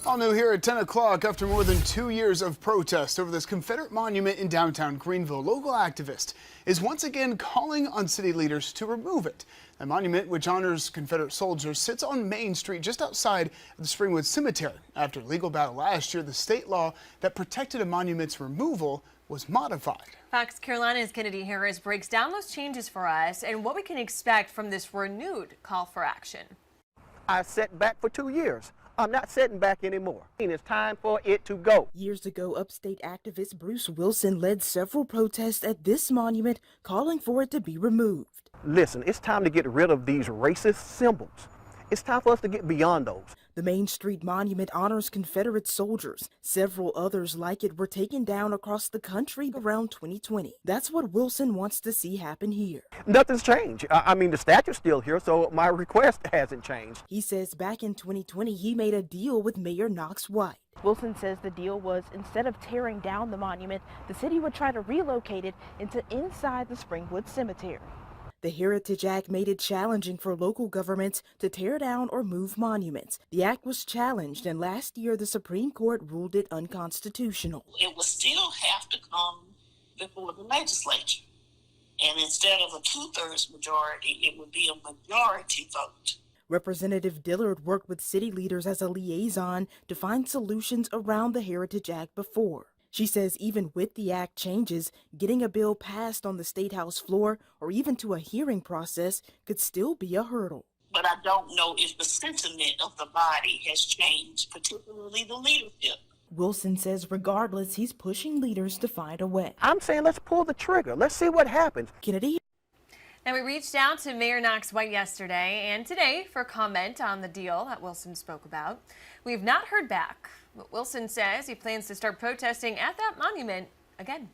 All new here at 10 o'clock. After more than 2 years of protest over this Confederate monument in downtown Greenville, local activist is once again calling on city leaders to remove it. The monument, which honors Confederate soldiers, sits on Main Street just outside of the Springwood Cemetery. After a legal battle last year, the state law that protected a monument's removal was modified. Fox Carolina's Kennedy Harris breaks down those changes for us and what we can expect from this renewed call for action. I sat back for 2 years. I'm not sitting back anymore. It's time for it to go. Years ago, upstate activist Bruce Wilson led several protests at this monument, calling for it to be removed. Listen, it's time to get rid of these racist symbols. It's time for us to get beyond those. The Main Street monument honors Confederate soldiers. Several others like it were taken down across the country around 2020. That's what Wilson wants to see happen here. Nothing's changed. I mean, the statue's still here, so my request hasn't changed. He says back in 2020, he made a deal with Mayor Knox White. Wilson says the deal was, instead of tearing down the monument, the city would try to relocate it into inside the Springwood Cemetery. The Heritage Act made it challenging for local governments to tear down or move monuments. The act was challenged, and last year the Supreme Court ruled it unconstitutional. It would still have to come before the legislature. And instead of a 2/3 majority, it would be a majority vote. Representative Dillard worked with city leaders as a liaison to find solutions around the Heritage Act before. She says even with the act changes, getting a bill passed on the State House floor or even to a hearing process could still be a hurdle. But I don't know if the sentiment of the body has changed, particularly the leadership. Wilson says regardless, he's pushing leaders to find a way. I'm saying let's pull the trigger. Let's see what happens. Kennedy. Now, we reached out to Mayor Knox White yesterday and today for comment on the deal that Wilson spoke about. We've not heard back, but Wilson says he plans to start protesting at that monument again.